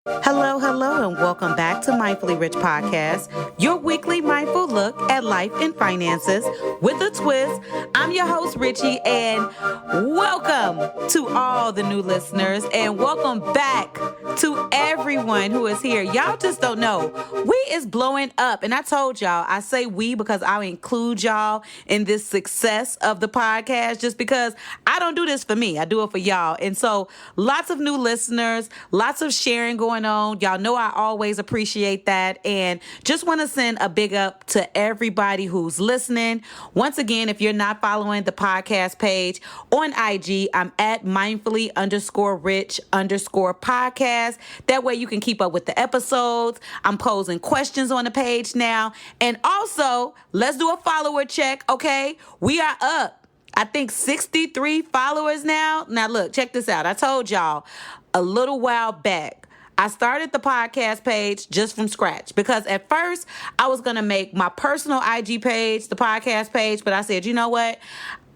Hello, and welcome back to Mindfully Rich Podcast, your weekly mindful look at life and finances with a twist. I'm your host, Richie, and welcome to all the new listeners, and welcome back to everyone who is here. Y'all just don't know. We is blowing up, and I told y'all, I say we because I include y'all in this success of the podcast just because I don't do this for me. I do it for y'all. And so lots of new listeners, lots of sharing going on. Y'all know I always appreciate that. And just want to send a big up to everybody who's listening. Once again, if you're not following the podcast page on IG, I'm at mindfully_rich_podcast. That way you can keep up with the episodes. I'm posing questions on the page now. And also, let's do a follower check, okay? We are up, I think, 63 followers now. Now, look, check this out. I told y'all a little while back, I started the podcast page just from scratch because at first I was going to make my personal IG page, the podcast page, but I said, you know what?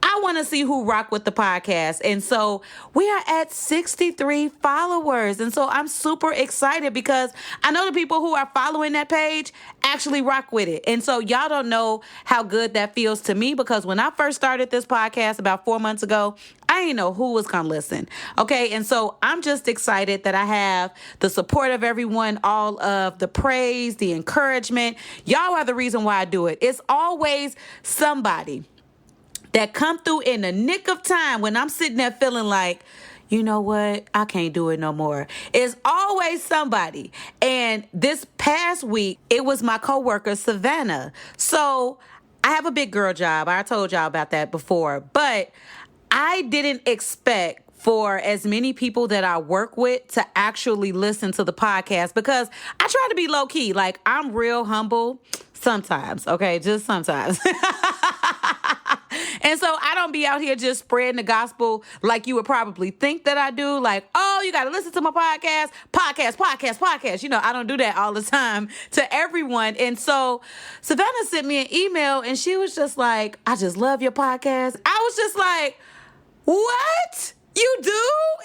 I want to see who rock with the podcast. And so we are at 63 followers. And so I'm super excited because I know the people who are following that page actually rock with it. And so y'all don't know how good that feels to me because when I first started this podcast about 4 months ago, I didn't know who was going to listen. Okay. And so I'm just excited that I have the support of everyone, all of the praise, the encouragement. Y'all are the reason why I do it. It's always somebody that come through in the nick of time when I'm sitting there feeling like, you know what, I can't do it no more. It's always somebody. And this past week, it was my coworker, Savannah. So I have a big girl job. I told y'all about that before. But I didn't expect for as many people that I work with to actually listen to the podcast because I try to be low key. Like, I'm real humble sometimes, okay? Just sometimes. And so I don't be out here just spreading the gospel like you would probably think that I do. Like, oh, you got to listen to my podcast. You know, I don't do that all the time to everyone. And so Savannah sent me an email and she was just like, I just love your podcast. I was just like, what? You do?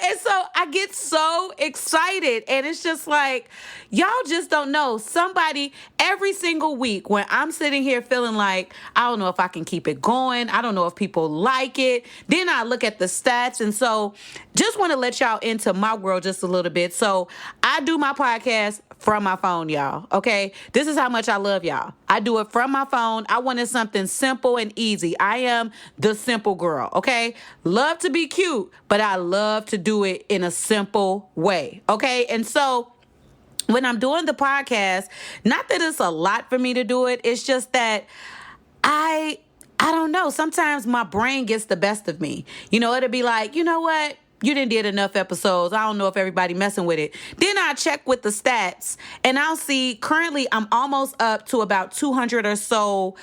And so I get so excited. And it's just like, y'all just don't know. Somebody every single week when I'm sitting here feeling like, I don't know if I can keep it going. I don't know if people like it. Then I look at the stats. And so just want to let y'all into my world just a little bit. So I do my podcast from my phone, y'all. Okay. This is how much I love y'all. I do it from my phone. I wanted something simple and easy. I am the simple girl. Okay. Love to be cute, but I love to do it in a simple way. Okay. And so when I'm doing the podcast, not that it's a lot for me to do it. It's just that I don't know. Sometimes my brain gets the best of me. You know, it'll be like, you know what? You didn't did enough episodes. I don't know if everybody messing with it. Then I check with the stats and I'll see currently I'm almost up to about 200 or so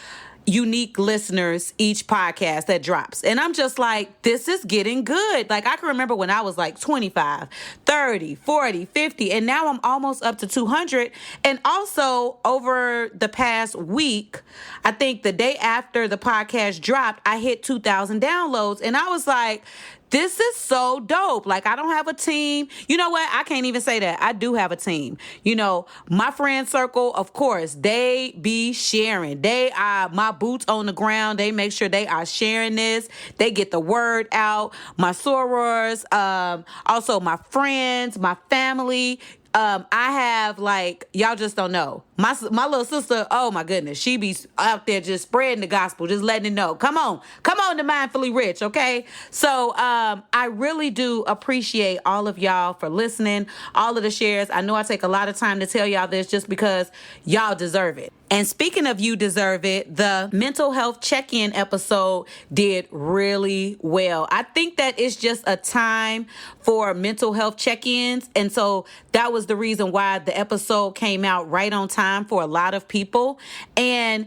unique listeners each podcast that drops. And I'm just like, this is getting good. Like, I can remember when I was like 25, 30, 40, 50, and now I'm almost up to 200. And also over the past week, I think the day after the podcast dropped, I hit 2,000 downloads. And I was like, this is so dope. Like, I don't have a team. You know what? I can't even say that. I do have a team. You know, my friend circle, of course, they be sharing. They are my boots on the ground. They make sure they are sharing this. They get the word out. My sorors, also my friends, my family. I have, like, y'all just don't know. My little sister, oh my goodness, she be out there just spreading the gospel, just letting it know. Come on to Mindfully Rich, okay? So I really do appreciate all of y'all for listening, all of the shares. I know I take a lot of time to tell y'all this just because y'all deserve it. And speaking of you deserve it, the mental health check-in episode did really well. I think that it's just a time for mental health check-ins. And so that was the reason why the episode came out right on time for a lot of people. And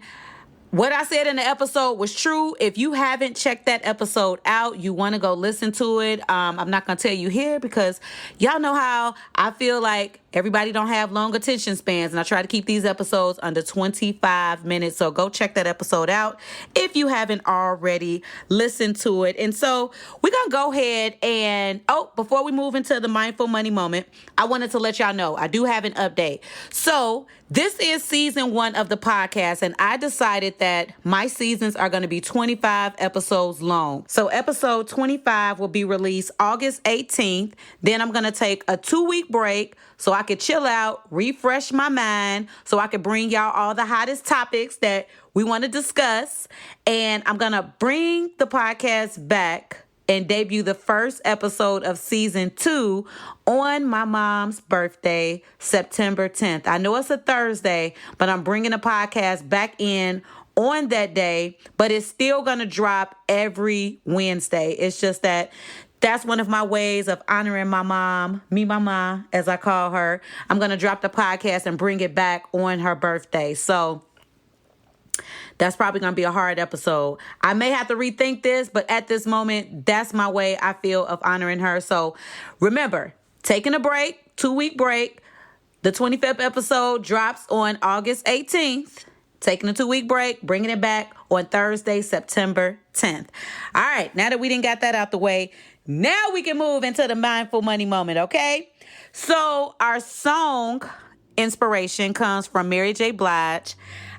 what I said in the episode was true. If you haven't checked that episode out, you want to go listen to it. I'm not going to tell you here because y'all know how I feel like everybody don't have long attention spans, and I try to keep these episodes under 25 minutes. So go check that episode out if you haven't already listened to it. And so we're going to go ahead and, before we move into the mindful money moment, I wanted to let y'all know I do have an update. So this is season 1 of the podcast, and I decided that my seasons are going to be 25 episodes long. So episode 25 will be released August 18th. Then I'm going to take a 2-week break so I could chill out, refresh my mind, so I could bring y'all all the hottest topics that we want to discuss. And I'm going to bring the podcast back and debut the first episode of season 2 on my mom's birthday, September 10th. I know it's a Thursday, but I'm bringing the podcast back in on that day, but it's still going to drop every Wednesday. It's just that that's one of my ways of honoring my mom, me mama, as I call her. I'm going to drop the podcast and bring it back on her birthday. So that's probably going to be a hard episode. I may have to rethink this, but at this moment, that's my way I feel of honoring her. So remember, taking a break, 2-week break. The 25th episode drops on August 18th. Taking a 2-week break, bringing it back on Thursday, September 10th. All right, now that we didn't got that out the way, now we can move into the mindful money moment, okay? So our song inspiration comes from Mary J. Blige.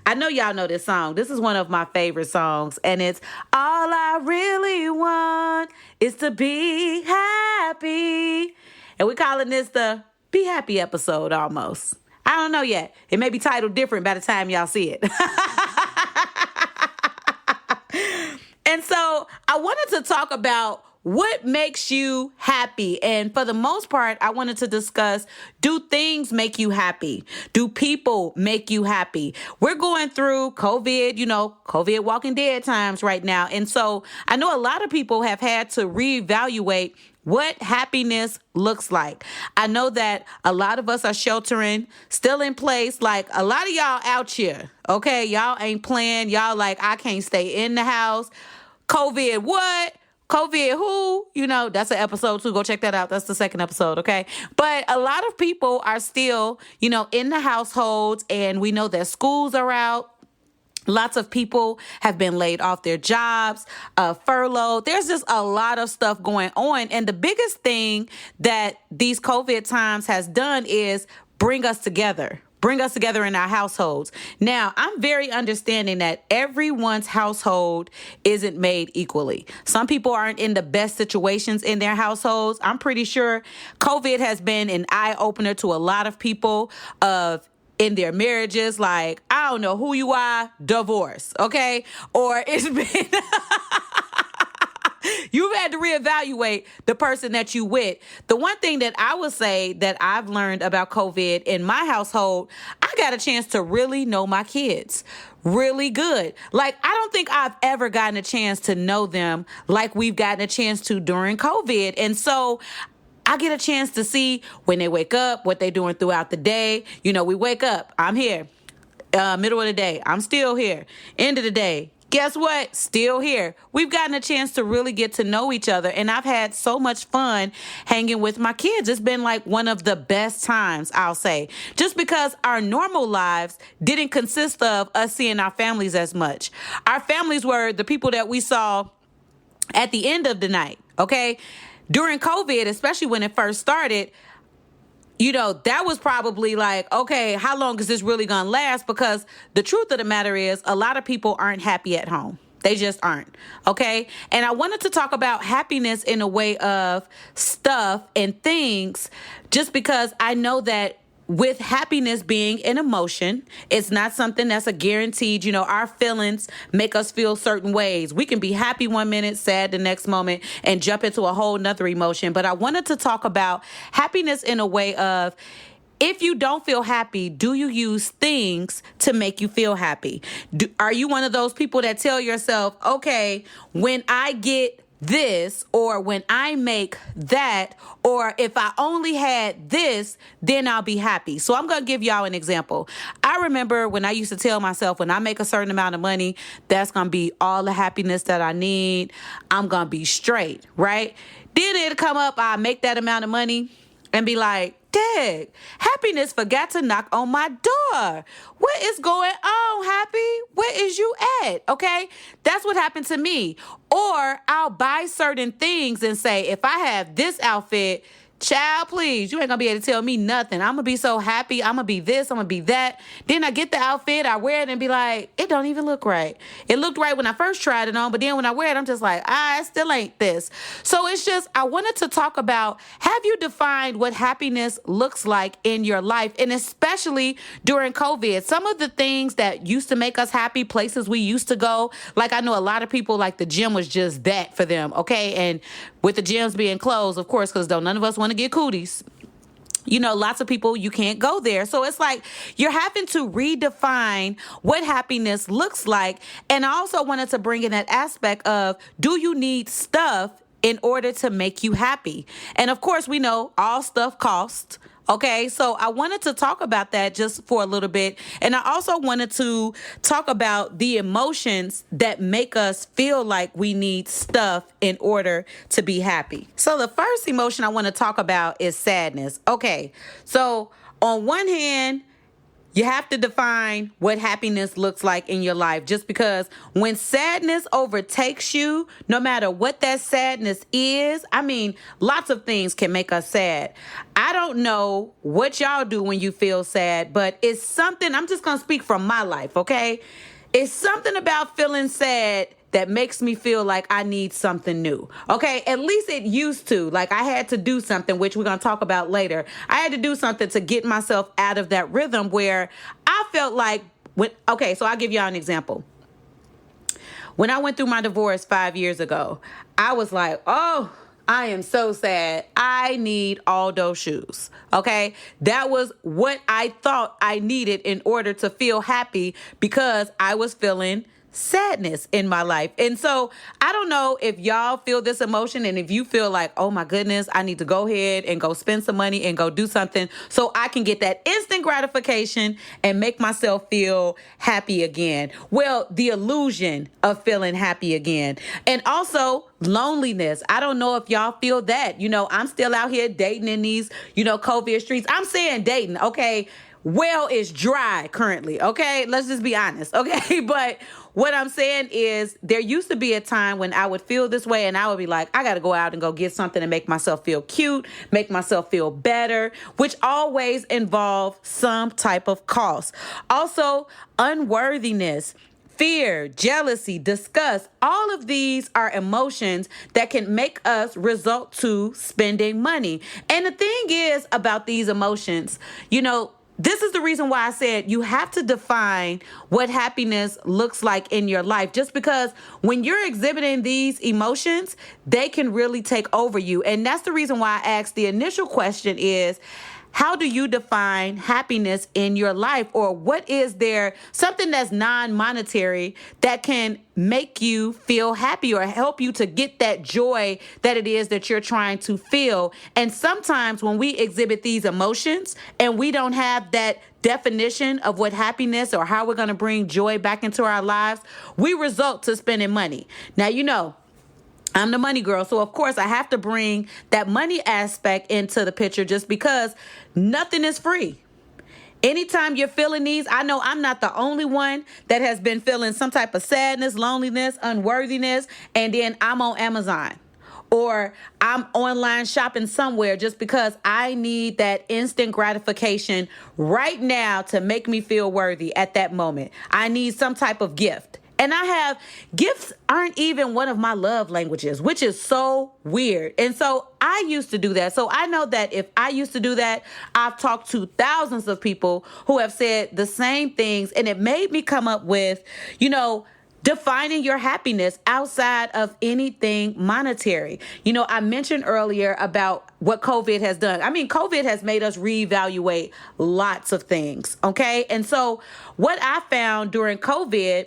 I know y'all know this song. This is one of my favorite songs, and it's All I Really Want Is to Be Happy. And we're calling this the Be Happy episode almost. I don't know yet. It may be titled different by the time y'all see it. And so I wanted to talk about what makes you happy. And for the most part, I wanted to discuss, do things make you happy? Do people make you happy? We're going through COVID, COVID Walking Dead times right now. And so I know a lot of people have had to reevaluate what happiness looks like. I know that a lot of us are sheltering, still in place. Like a lot of y'all out here, okay? Y'all ain't playing. Y'all like, I can't stay in the house. COVID what? COVID who? That's an episode too. Go check that out. That's the second episode, okay? But a lot of people are still, in the households, and we know that schools are out. Lots of people have been laid off their jobs, furloughed. There's just a lot of stuff going on. And the biggest thing that these COVID times has done is bring us together in our households. Now, I'm very understanding that everyone's household isn't made equally. Some people aren't in the best situations in their households. I'm pretty sure COVID has been an eye-opener to a lot of people in their marriages, like, I don't know who you are, divorce, okay? Or it's been... You've had to reevaluate the person that you with. The one thing that I would say that I've learned about COVID in my household, I got a chance to really know my kids really good. Like, I don't think I've ever gotten a chance to know them like we've gotten a chance to during COVID. And so I get a chance to see when they wake up, what they're doing throughout the day. We wake up, I'm here. Middle of the day, I'm still here. End of the day, guess what? Still here. We've gotten a chance to really get to know each other, and I've had so much fun hanging with my kids. It's been like one of the best times, I'll say, just because our normal lives didn't consist of us seeing our families as much. Our families were the people that we saw at the end of the night, okay? During COVID, especially when it first started, that was probably like, okay, how long is this really going to last? Because the truth of the matter is a lot of people aren't happy at home. They just aren't. Okay. And I wanted to talk about happiness in a way of stuff and things, just because I know that with happiness being an emotion, it's not something that's a guaranteed, our feelings make us feel certain ways. We can be happy one minute, sad the next moment, and jump into a whole nother emotion. But I wanted to talk about happiness in a way of, if you don't feel happy, do you use things to make you feel happy? Are you one of those people that tell yourself, okay, when I get this, or when I make that, or if I only had this, then I'll be happy. So I'm going to give y'all an example. I remember when I used to tell myself, when I make a certain amount of money, that's going to be all the happiness that I need. I'm going to be straight, right? Then it'll come up, I make that amount of money and be like, dang, happiness forgot to knock on my door. What is going on, Happy? Where is you at? Okay, that's what happened to me. Or I'll buy certain things and say, if I have this outfit, child, please, you ain't gonna be able to tell me nothing. I'm gonna be so happy. I'm gonna be this, I'm gonna be that. Then I get the outfit, I wear it and be like, it don't even look right. It looked right when I first tried it on, but then when I wear it, I'm just like, it still ain't this. So it's just, I wanted to talk about, have you defined what happiness looks like in your life? And especially during COVID, some of the things that used to make us happy, places we used to go, like I know a lot of people, like the gym was just that for them, okay? And with the gyms being closed, of course, because none of us want to get cooties. Lots of people, you can't go there. So it's like you're having to redefine what happiness looks like. And I also wanted to bring in that aspect of, do you need stuff in order to make you happy? And of course, we know all stuff costs. Okay, so I wanted to talk about that just for a little bit. And I also wanted to talk about the emotions that make us feel like we need stuff in order to be happy. So the first emotion I want to talk about is sadness. Okay, so on one hand, you have to define what happiness looks like in your life, just because when sadness overtakes you, no matter what that sadness is, lots of things can make us sad. I don't know what y'all do when you feel sad, but it's something, I'm just going to speak from my life, okay? It's something about feeling sad that makes me feel like I need something new. Okay, at least it used to. Like I had to do something, which we're going to talk about later. I had to do something to get myself out of that rhythm where I felt like, so I'll give y'all an example. When I went through my divorce 5 years ago, I was like, oh, I am so sad. I need all those shoes. Okay. That was what I thought I needed in order to feel happy, because I was feeling sadness in my life. And so I don't know if y'all feel this emotion, and if you feel like, oh my goodness, I need to go ahead and go spend some money and go do something so I can get that instant gratification and make myself feel happy again. Well, the illusion of feeling happy again. And also loneliness. I don't know if y'all feel that. I'm still out here dating in these, COVID streets. I'm saying dating, okay? Well, it's dry currently, okay? Let's just be honest, okay? But what I'm saying is, there used to be a time when I would feel this way and I would be like, I got to go out and go get something and make myself feel cute, make myself feel better, which always involve some type of cost. Also, unworthiness, fear, jealousy, disgust, all of these are emotions that can make us result to spending money. And the thing is about these emotions, this is the reason why I said you have to define what happiness looks like in your life, just because when you're exhibiting these emotions, they can really take over you. And that's the reason why I asked the initial question is, how do you define happiness in your life? Or what is there something that's non-monetary that can make you feel happy or help you to get that joy that it is that you're trying to feel? And sometimes when we exhibit these emotions and we don't have that definition of what happiness or how we're going to bring joy back into our lives, we result to spending money. Now, I'm the money girl, so of course I have to bring that money aspect into the picture, just because nothing is free. Anytime you're feeling these, I know I'm not the only one that has been feeling some type of sadness, loneliness, unworthiness, and then I'm on Amazon or I'm online shopping somewhere just because I need that instant gratification right now to make me feel worthy at that moment. I need some type of gift. And gifts aren't even one of my love languages, which is so weird. And so I used to do that. So I know that if I used to do that, I've talked to thousands of people who have said the same things. And it made me come up with, defining your happiness outside of anything monetary. I mentioned earlier about what COVID has done. COVID has made us reevaluate lots of things. Okay. And so what I found during COVID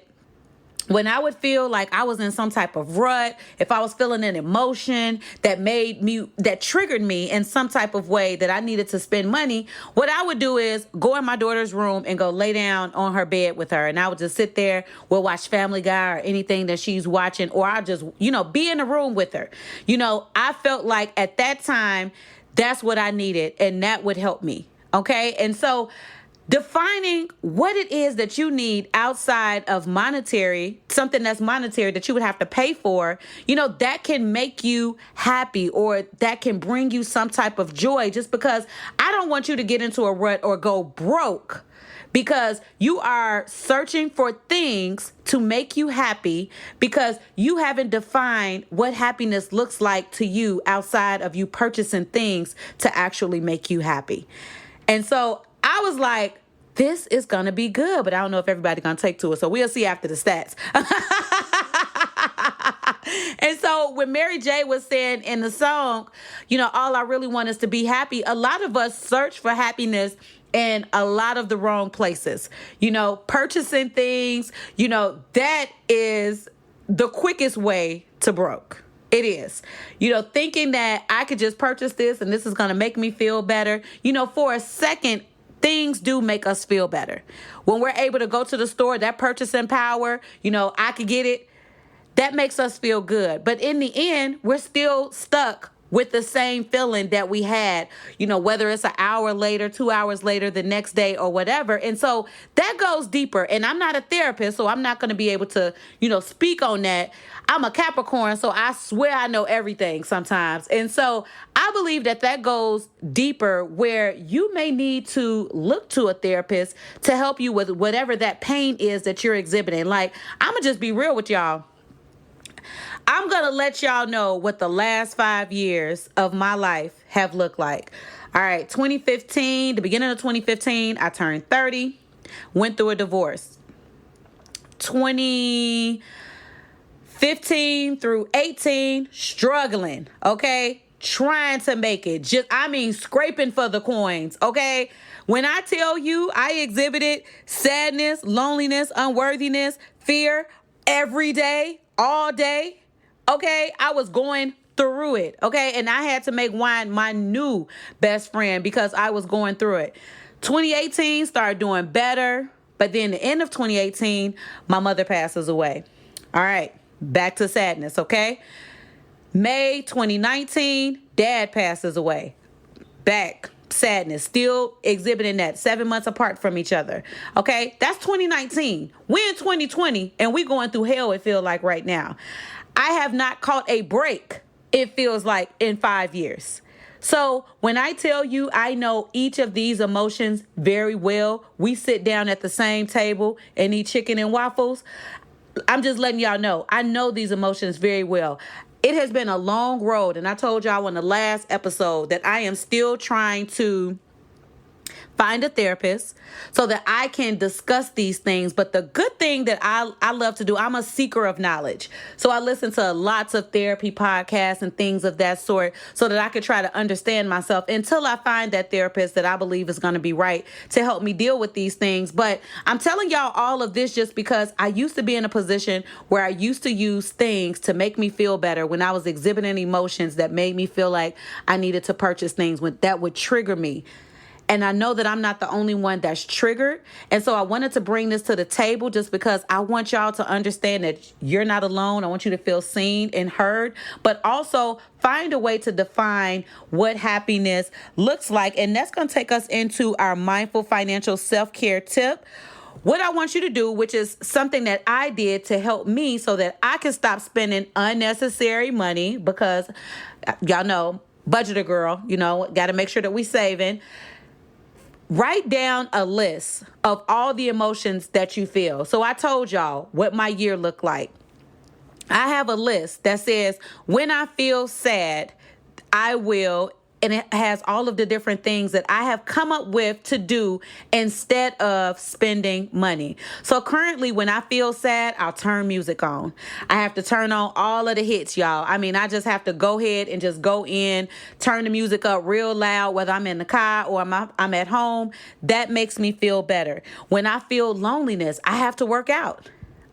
when I would feel like I was in some type of rut, if I was feeling an emotion that triggered me in some type of way that I needed to spend money, what I would do is go in my daughter's room and go lay down on her bed with her. And I would just sit there, we'll watch Family Guy or anything that she's watching, or I'll just, be in the room with her. I felt like at that time, that's what I needed, and that would help me. Okay. And so defining what it is that you need outside of something that's monetary that you would have to pay for, that can make you happy, or that can bring you some type of joy, just because I don't want you to get into a rut or go broke because you are searching for things to make you happy because you haven't defined what happiness looks like to you outside of you purchasing things to actually make you happy. And so I was like, this is going to be good, but I don't know if everybody's going to take to it. So we'll see after the stats. And so when Mary J was saying in the song, all I really want is to be happy, a lot of us search for happiness in a lot of the wrong places. Purchasing things, that is the quickest way to broke. It is, thinking that I could just purchase this and this is going to make me feel better. For a second, things do make us feel better. When we're able to go to the store, that purchasing power, I could get it. That makes us feel good. But in the end, we're still stuck with the same feeling that we had, whether it's an hour later, 2 hours later, the next day or whatever. And so that goes deeper. And I'm not a therapist, so I'm not going to be able to, speak on that. I'm a Capricorn, so I swear I know everything sometimes. And so I believe that goes deeper, where you may need to look to a therapist to help you with whatever that pain is that you're exhibiting. Like, I'm going to just be real with y'all. I'm going to let y'all know what the last 5 years of my life have looked like. All right, 2015, the beginning of 2015, I turned 30, went through a divorce. 2015 through 18, struggling, okay? Trying to make it. Scraping for the coins, okay? When I tell you I exhibited sadness, loneliness, unworthiness, fear every day, all day, okay, I was going through it, okay? And I had to make wine my new best friend because I was going through it. 2018 started doing better, but then the end of 2018, my mother passes away. All right, back to sadness, okay? May 2019, dad passes away. Back, sadness, still exhibiting that, 7 months apart from each other. Okay, that's 2019. We're in 2020, and we're going through hell, it feels like right now. I have not caught a break, it feels like, in 5 years. So when I tell you I know each of these emotions very well, we sit down at the same table and eat chicken and waffles, I'm just letting y'all know, I know these emotions very well. It has been a long road, and I told y'all in the last episode that I am still trying to find a therapist so that I can discuss these things. But the good thing that I love to do, I'm a seeker of knowledge. So I listen to lots of therapy podcasts and things of that sort so that I could try to understand myself until I find that therapist that I believe is going to be right to help me deal with these things. But I'm telling y'all all of this just because I used to be in a position where I used to use things to make me feel better when I was exhibiting emotions that made me feel like I needed to purchase things that would trigger me. And I know that I'm not the only one that's triggered. And so I wanted to bring this to the table just because I want y'all to understand that you're not alone. I want you to feel seen and heard, but also find a way to define what happiness looks like. And that's going to take us into our mindful financial self-care tip. What I want you to do, which is something that I did to help me so that I can stop spending unnecessary money, because y'all know, budgeter girl, got to make sure that we saving. Write down a list of all the emotions that you feel. So I told y'all what my year looked like. I have a list that says when I feel sad, I will, and it has all of the different things that I have come up with to do instead of spending money. So currently when I feel sad, I'll turn music on. I have to turn on all of the hits, y'all. I just have to go ahead and just go in, turn the music up real loud, whether I'm in the car or I'm at home. That makes me feel better. When I feel loneliness, I have to work out.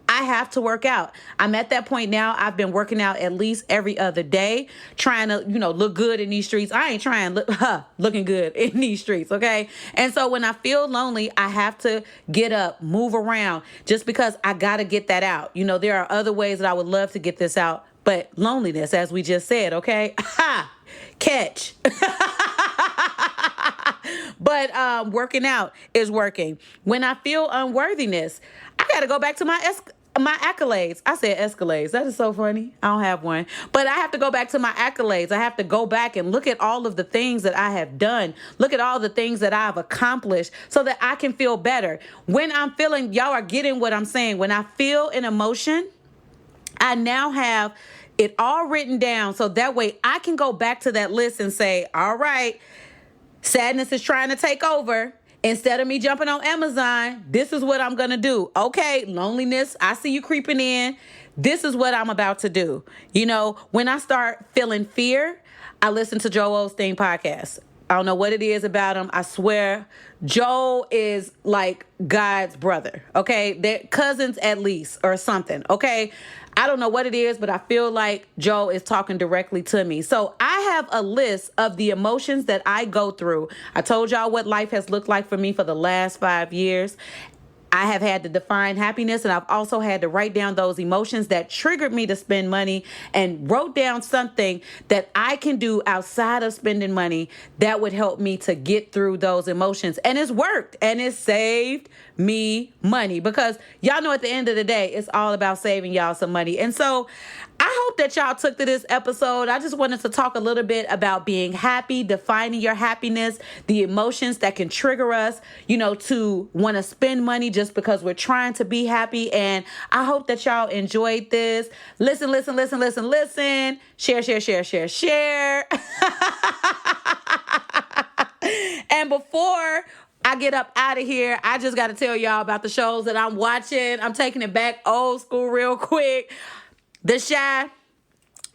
I I have to work out. I'm at that point now. I've been working out at least every other day, trying to, look good in these streets. I ain't trying looking good in these streets, okay? And so when I feel lonely, I have to get up, move around, just because I got to get that out. There are other ways that I would love to get this out, but loneliness, as we just said, okay? Catch. But working out is working. When I feel unworthiness, I got to go back to my accolades. I said escalades. That is so funny. I don't have one. But I have to go back to my accolades. I have to go back and look at all of the things that I have done. Look at all the things that I've accomplished so that I can feel better. When I'm feeling, y'all are getting what I'm saying. When I feel an emotion, I now have it all written down. So that way I can go back to that list and say, all right, sadness is trying to take over. Instead of me jumping on Amazon, this is what I'm going to do. Okay, loneliness, I see you creeping in. This is what I'm about to do. When I start feeling fear, I listen to Joel Osteen podcast. I don't know what it is about him. I swear, Joel is like God's brother, okay? They're cousins at least or something, okay? I don't know what it is, but I feel like Joel is talking directly to me. So I have a list of the emotions that I go through. I told y'all what life has looked like for me for the last 5 years. I have had to define happiness, and I've also had to write down those emotions that triggered me to spend money, and wrote down something that I can do outside of spending money that would help me to get through those emotions. And it's worked, and it saved me money, because y'all know at the end of the day, it's all about saving y'all some money. And so I hope that y'all took to this episode. I just wanted to talk a little bit about being happy, defining your happiness, the emotions that can trigger us, to want to spend money just because we're trying to be happy. And I hope that y'all enjoyed this. Listen. Share. And before I get up out of here, I just got to tell y'all about the shows that I'm watching. I'm taking it back old school real quick. The Chi,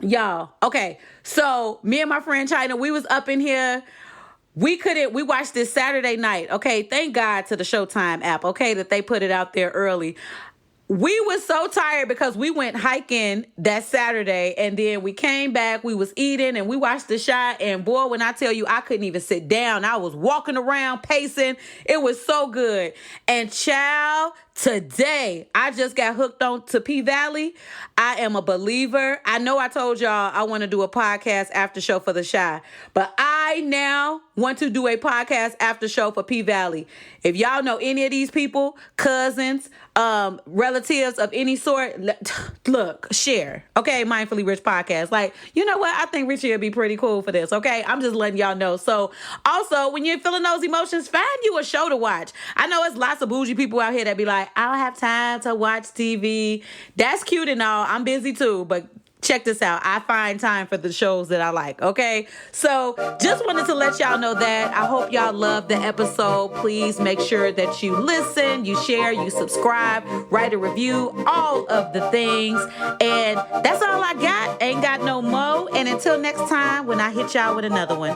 y'all. Okay, so me and my friend China, we was up in here. We watched this Saturday night. Okay, thank God to the Showtime app, okay, that they put it out there early. We was so tired because we went hiking that Saturday, and then we came back, we was eating, and we watched The Chi, and boy, when I tell you, I couldn't even sit down. I was walking around, pacing. It was so good. And child, today, I just got hooked on to P-Valley. I am a believer. I know I told y'all I want to do a podcast after show for The Chi, but I now want to do a podcast after show for P-Valley. If y'all know any of these people, cousins, relatives of any sort, look, share. Okay, Mindfully Rich podcast. Like, you know what? I think Richie would be pretty cool for this. Okay, I'm just letting y'all know. So also, when you're feeling those emotions, find you a show to watch. I know it's lots of bougie people out here that be like, I don't have time to watch TV. That's cute and all. I'm busy too, but check this out. I find time for the shows that I like, okay? So just wanted to let y'all know that. I hope y'all loved the episode. Please make sure that you listen, you share, you subscribe, write a review, all of the things. And that's all I got. Ain't got no mo. And until next time, when I hit y'all with another one.